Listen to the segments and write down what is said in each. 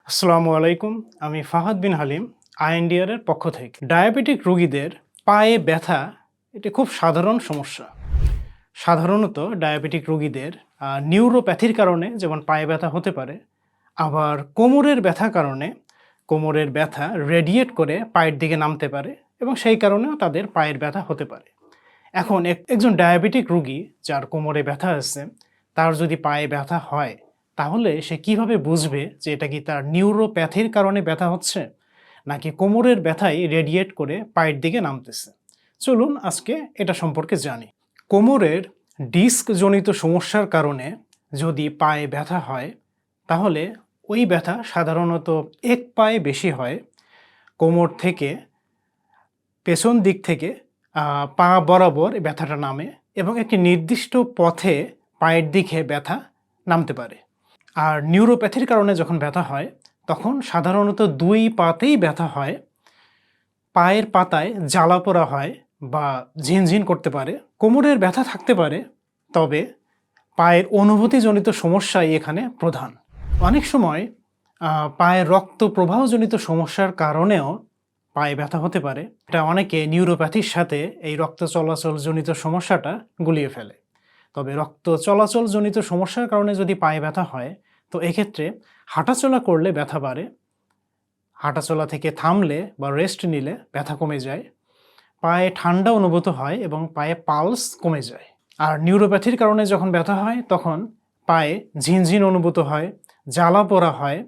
আসসালামু আলাইকুম। আমি ফাহাদ বিন হালিম আইএনডিআর এর পক্ষ থেকে। ডায়াবেটিক রোগীদের পায়ে ব্যথা এটি খুব সাধারণ সমস্যা। সাধারণত ডায়াবেটিক রোগীদের নিউরোপ্যাথির কারণে যেমন পায়ে ব্যথা হতে পারে, আবার কোমরের ব্যথার কারণে কোমরের ব্যথা রেডিয়েট করে পায়ের দিকে নামতে পারে এবং সেই কারণেও তাদের পায়ের ব্যথা হতে পারে। এখন একজন ডায়াবেটিক রোগী যার কোমরে ব্যথা আছে, তার যদি পায়ে ব্যথা হয়, তাহলে সে কিভাবে বুঝবে যে এটা কি তার নিউরোপ্যাথির কারণে ব্যথা হচ্ছে নাকি কোমরের ব্যথাই রেডিয়েট করে পায়ের দিকে নামতেছে? চলুন আজকে এটা সম্পর্কে জানি। কোমরের ডিস্ক জনিত সমস্যার কারণে যদি পায়ে ব্যথা হয়, তাহলে ওই ব্যথা সাধারণত এক পায়ে বেশি হয়। কোমর থেকে পেছন দিক থেকে পা বরাবর ব্যথাটা নামে এবং একটি নির্দিষ্ট পথে পায়ের দিকে ব্যথা নামতে পারে। আর নিউরোপ্যাথির কারণে যখন ব্যথা হয়, তখন সাধারণত দুই পাতেই ব্যথা হয়। পায়ের পাতায় জ্বালা পোড়া হয় বা ঝিনঝিন করতে পারে। কোমরের ব্যথা থাকতে পারে, তবে পায়ের অনুভূতিজনিত সমস্যাই এখানে প্রধান। অনেক সময় পায়ের রক্ত প্রবাহজনিত সমস্যার কারণেও পায়ে ব্যথা হতে পারে। এটা অনেকে নিউরোপ্যাথির সাথে এই রক্ত চলাচলজনিত সমস্যাটা গুলিয়ে ফেলে। তবে রক্ত চলাচলজনিত সমস্যার কারণে যদি পায়ে ব্যথা হয়, তো এক্ষেত্রে হাঁটাচলা করলে ব্যথা বাড়ে। হাঁটাচলা থেকে থামলে বা রেস্ট নিলে ব্যথা কমে যায়। পায়ে ঠান্ডা অনুভূত হয় এবং পায়ে পালস কমে যায়। আর নিউরোপ্যাথির কারণে যখন ব্যথা হয়, তখন পায়ে ঝিনঝিন অনুভূত হয়, জ্বালা পোড়া হয়।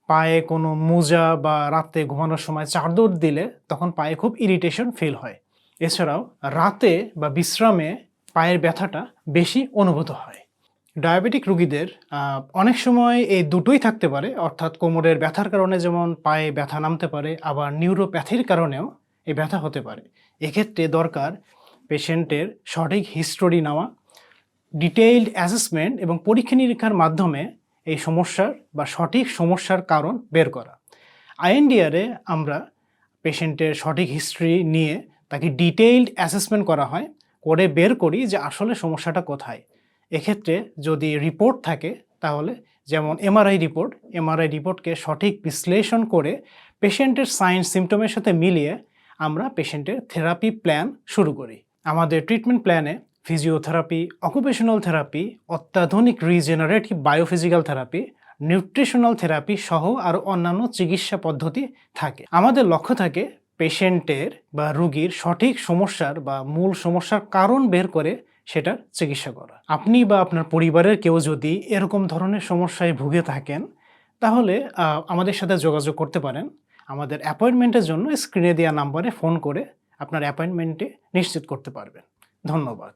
পায়ে কোনো মোজা বা রাতে ঘুমানোর সময় চাদর দিলে তখন পায়ে খুব ইরিটেশন ফিল হয়। এছাড়াও রাতে বা বিশ্রামে পায়ের ব্যথাটা বেশি অনুভূত হয়। ডায়াবেটিক রোগীদের অনেক সময় এই দুটোই থাকতে পারে, অর্থাৎ কোমরের ব্যথার কারণে যেমন পায়ে ব্যথা নামতে পারে, আবার নিউরোপ্যাথির কারণেও এই ব্যথা হতে পারে। এক্ষেত্রে দরকার পেশেন্টের সঠিক হিস্টোরি নেওয়া, ডিটেইলড অ্যাসেসমেন্ট এবং পরীক্ষা নিরীক্ষার মাধ্যমে এই সমস্যার বা সঠিক সমস্যার কারণ বের করা। আইএনডিআরে আমরা পেশেন্টের সঠিক হিস্ট্রি নিয়ে তাকে ডিটেইলড অ্যাসেসমেন্ট করা হয়, করে বের করি যে আসলে সমস্যাটা কোথায়। এক্ষেত্রে যদি রিপোর্ট থাকে, তাহলে যেমন এমআরআই রিপোর্টকে সঠিক বিশ্লেষণ করে পেশেন্টের সাইন সিমটমের সাথে মিলিয়ে আমরা পেশেন্টের থেরাপি প্ল্যান শুরু করি। আমাদের ট্রিটমেন্ট প্ল্যানে ফিজিওথেরাপি, অকুপেশনাল থেরাপি, অত্যাধুনিক regenerative biophysical therapy, nutritional therapy সহ আরও অন্যান্য চিকিৎসা পদ্ধতি থাকে। আমাদের লক্ষ্য থাকে পেশেন্টের বা রোগীর সঠিক সমস্যার বা মূল সমস্যার কারণ বের করে সেটার চিকিৎসা করা। আপনি বা আপনার পরিবারের কেউ যদি এরকম ধরনের সমস্যায় ভুগে থাকেন, তাহলে আমাদের সাথে যোগাযোগ করতে পারেন। আমাদের অ্যাপয়েন্টমেন্টের জন্য স্ক্রিনে দেওয়া নাম্বারে ফোন করে আপনার অ্যাপয়েন্টমেন্টে নিশ্চিত করতে পারবেন। ধন্যবাদ।